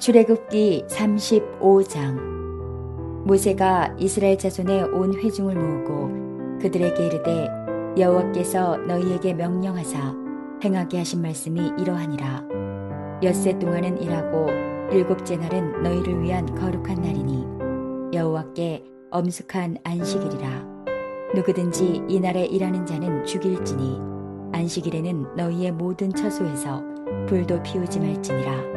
출애굽기 35장. 모세가 이스라엘 자손의 온 회중을 모으고 그들에게 이르되 여호와께서 너희에게 명령하사 행하게 하신 말씀이 이러하니라. 엿새 동안은 일하고 일곱째 날은 너희를 위한 거룩한 날이니 여호와께 엄숙한 안식일이라. 누구든지 이 날에 일하는 자는 죽일지니 안식일에는 너희의 모든 처소에서 불도 피우지 말지니라.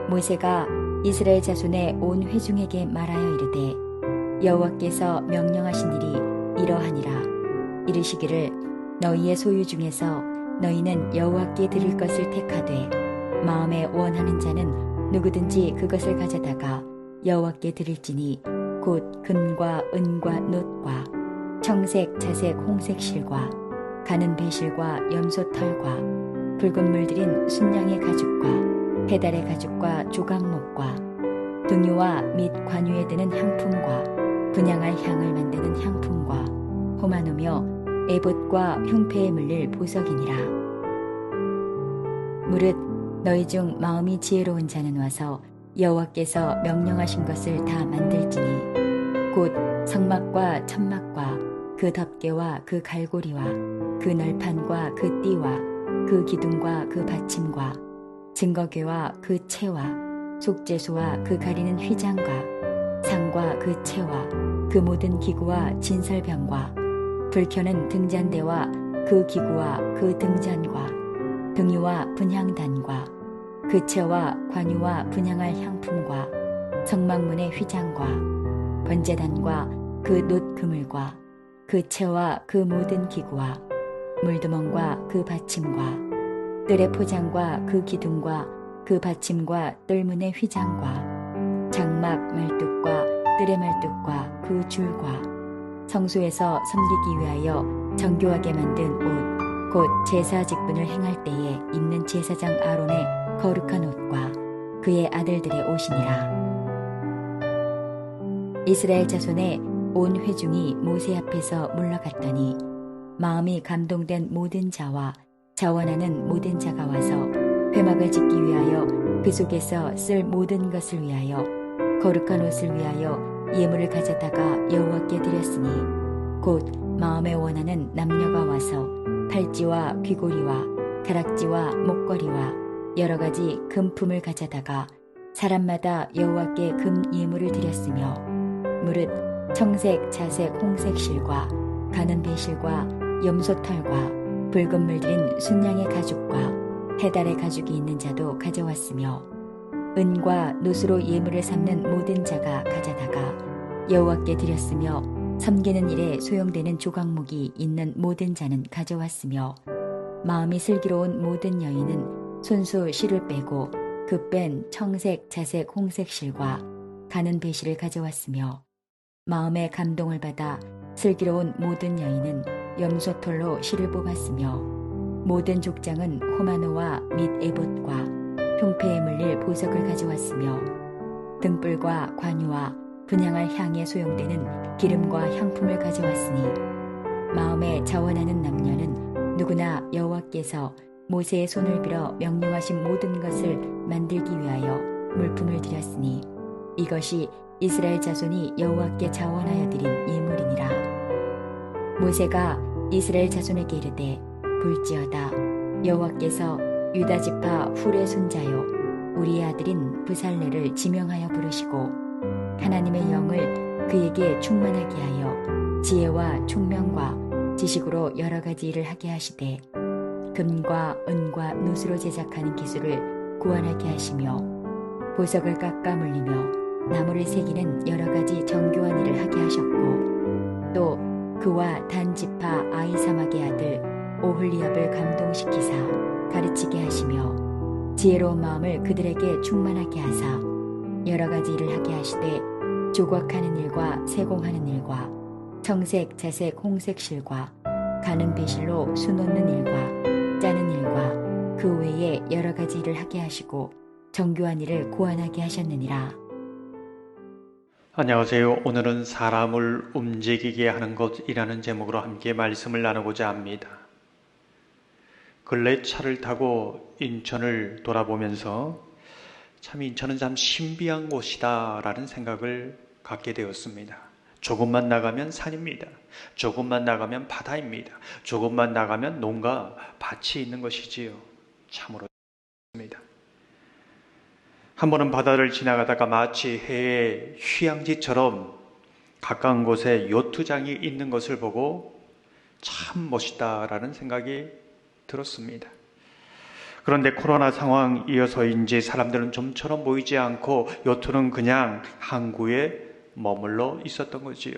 모세가 이스라엘 자손의 온 회중에게 말하여 이르되 여호와께서 명령하신 일이 이러하니라. 이르시기를 너희의 소유 중에서 너희는 여호와께 드릴 것을 택하되 마음에 원하는 자는 누구든지 그것을 가져다가 여호와께 드릴지니 곧 금과 은과 놋과 청색, 자색, 홍색 실과 가는 배실과 염소 털과 붉은 물들인 순양의 가죽과 해달의 가죽과 조각목과 등유와 및 관유에 드는 향품과 분향할 향을 만드는 향품과 호마노며 에봇과 흉패에 물릴 보석이니라. 무릇 너희 중 마음이 지혜로운 자는 와서 여호와께서 명령하신 것을 다 만들지니 곧 성막과 천막과 그 덮개와 그 갈고리와 그 널판과 그 띠와 그 기둥과 그 받침과 증거궤와 그 채와 속죄소와 그 가리는 휘장과 상과 그 채와 그 모든 기구와 진설병과 불켜는 등잔대와 그 기구와 그 등잔과 등유와 분향단과 그 채와 관유와 분향할 향품과 성막문의 휘장과 번제단과 그 놋 그물과 그 채와 그 모든 기구와 물두멍과 그 받침과 뜰의 포장과 그 기둥과 그 받침과 뜰문의 휘장과 장막 말뚝과 뜰의 말뚝과 그 줄과 성소에서 섬기기 위하여 정교하게 만든 옷 곧 제사 직분을 행할 때에 입는 제사장 아론의 거룩한 옷과 그의 아들들의 옷이니라. 이스라엘 자손의 온 회중이 모세 앞에서 물러갔더니 마음이 감동된 모든 자와 자원하는 모든 자가 와서 회막을 짓기 위하여 그 속에서 쓸 모든 것을 위하여 거룩한 옷을 위하여 예물을 가져다가 여호와께 드렸으니 곧 마음에 원하는 남녀가 와서 팔찌와 귀고리와 가락지와 목걸이와 여러 가지 금품을 가져다가 사람마다 여호와께 금 예물을 드렸으며 무릇 청색, 자색, 홍색 실과 가는 배실과 염소털과 붉은 물들인 순양의 가죽과 해달의 가죽이 있는 자도 가져왔으며 은과 놋으로 예물을 삼는 모든 자가 가져다가 여호와께 드렸으며 섬기는 일에 소용되는 조각목이 있는 모든 자는 가져왔으며 마음이 슬기로운 모든 여인은 손수 실을 빼고 그 뺀 청색, 자색, 홍색 실과 가는 배실을 가져왔으며 마음의 감동을 받아 슬기로운 모든 여인은 염소털로 실을 뽑았으며 모든 족장은 호마노와 및 에봇과 흉패에 물릴 보석을 가져왔으며 등불과 관유와 분향할 향에 소용되는 기름과 향품을 가져왔으니 마음에 자원하는 남녀는 누구나 여호와께서 모세의 손을 빌어 명령하신 모든 것을 만들기 위하여 물품을 드렸으니 이것이 이스라엘 자손이 여호와께 자원하여 드린 예물이니라. 모세가 이스라엘 자손에게 이르되 볼지어다 여호와께서 유다 지파 훌의 손자요 우리의 아들인 부살레를 지명하여 부르시고 하나님의 영을 그에게 충만하게 하여 지혜와 총명과 지식으로 여러 가지 일을 하게 하시되 금과 은과 놋으로 제작하는 기술을 고안하게 하시며 보석을 깎아 물리며 나무를 새기는 여러 가지 정교한 일을 하게 하셨고 또 그와 단 지파 아히사막의 아들 오홀리압을 감동시키사 가르치게 하시며 지혜로운 마음을 그들에게 충만하게 하사 여러 가지 일을 하게 하시되 조각하는 일과 세공하는 일과 청색, 자색, 홍색 실과 가는 배실로 수놓는 일과 짜는 일과 그 외에 여러 가지 일을 하게 하시고 정교한 일을 고안하게 하셨느니라. 안녕하세요. 오늘은 사람을 움직이게 하는 것이라는 제목으로 함께 말씀을 나누고자 합니다. 근래 차를 타고 인천을 돌아보면서 참 인천은 참 신비한 곳이다라는 생각을 갖게 되었습니다. 조금만 나가면 산입니다. 조금만 나가면 바다입니다. 조금만 나가면 농가 밭이 있는 것이지요. 참으로 좋습니다. 한 번은 바다를 지나가다가 마치 해의 휴양지처럼 가까운 곳에 요트장이 있는 것을 보고 참 멋있다라는 생각이 들었습니다. 그런데 코로나 상황이어서인지 사람들은 좀처럼 보이지 않고 요트는 그냥 항구에 머물러 있었던 거지요.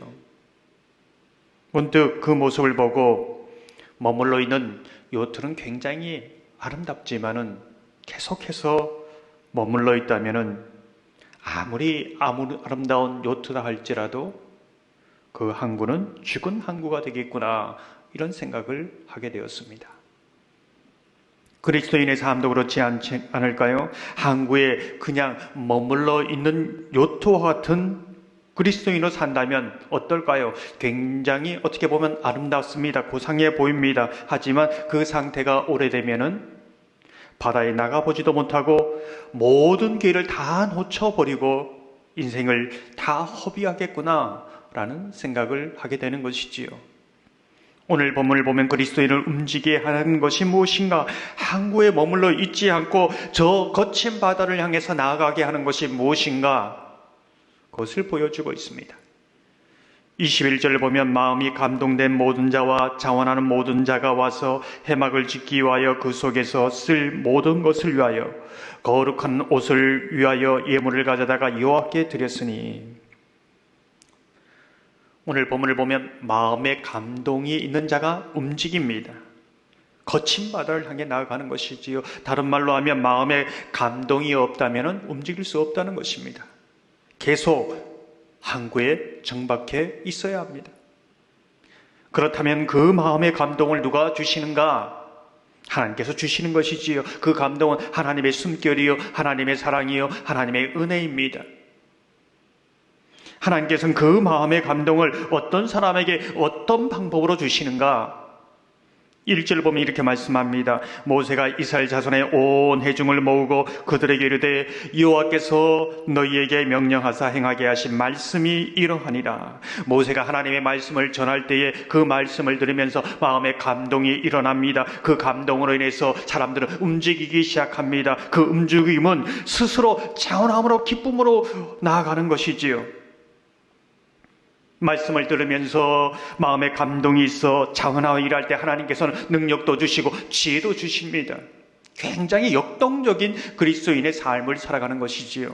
문득 그 모습을 보고 머물러 있는 요트는 굉장히 아름답지만은 계속해서 머물러 있다면은 아무리 아름다운 요트다 할지라도 그 항구는 죽은 항구가 되겠구나, 이런 생각을 하게 되었습니다. 그리스도인의 삶도 그렇지 않을까요? 항구에 그냥 머물러 있는 요트와 같은 그리스도인으로 산다면 어떨까요? 굉장히 어떻게 보면 아름답습니다. 고상해 보입니다. 하지만 그 상태가 오래되면은 바다에 나가보지도 못하고 모든 기회를 다 놓쳐버리고 인생을 다 허비하겠구나 라는 생각을 하게 되는 것이지요. 오늘 본문을 보면 그리스도인을 움직이게 하는 것이 무엇인가? 항구에 머물러 있지 않고 저 거친 바다를 향해서 나아가게 하는 것이 무엇인가? 그것을 보여주고 있습니다. 21절을 보면 마음이 감동된 모든 자와 자원하는 모든 자가 와서 해막을 짓기 위하여 그 속에서 쓸 모든 것을 위하여 거룩한 옷을 위하여 예물을 가져다가 여호와께 드렸으니, 오늘 본문을 보면 마음에 감동이 있는 자가 움직입니다. 거친 바다를 향해 나아가는 것이지요. 다른 말로 하면 마음에 감동이 없다면 움직일 수 없다는 것입니다. 계속 항구에 정박해 있어야 합니다. 그렇다면 그 마음의 감동을 누가 주시는가? 하나님께서 주시는 것이지요. 그 감동은 하나님의 숨결이요, 하나님의 사랑이요, 하나님의 은혜입니다. 하나님께서는 그 마음의 감동을 어떤 사람에게 어떤 방법으로 주시는가? 1절을 보면 이렇게 말씀합니다. 모세가 이스라엘 자손의 온 회중을 모으고 그들에게 이르되 여호와께서 너희에게 명령하사 행하게 하신 말씀이 이러하니라. 모세가 하나님의 말씀을 전할 때에 그 말씀을 들으면서 마음의 감동이 일어납니다. 그 감동으로 인해서 사람들은 움직이기 시작합니다. 그 움직임은 스스로 자원함으로 기쁨으로 나아가는 것이지요. 말씀을 들으면서 마음에 감동이 있어 자원하고 일할 때 하나님께서는 능력도 주시고 지혜도 주십니다. 굉장히 역동적인 그리스도인의 삶을 살아가는 것이지요.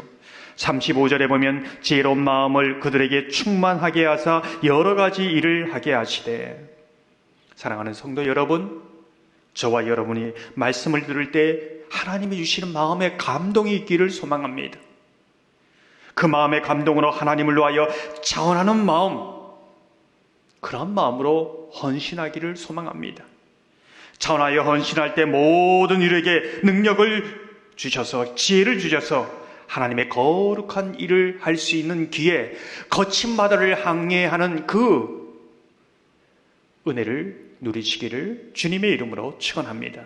35절에 보면 지혜로운 마음을 그들에게 충만하게 하사 여러 가지 일을 하게 하시되, 사랑하는 성도 여러분, 저와 여러분이 말씀을 들을 때 하나님이 주시는 마음에 감동이 있기를 소망합니다. 그 마음의 감동으로 하나님을 위하여 자원하는 마음, 그런 마음으로 헌신하기를 소망합니다. 자원하여 헌신할 때 모든 일에게 능력을 주셔서 지혜를 주셔서 하나님의 거룩한 일을 할 수 있는 기회, 거친 바다를 항해하는 그 은혜를 누리시기를 주님의 이름으로 축원합니다.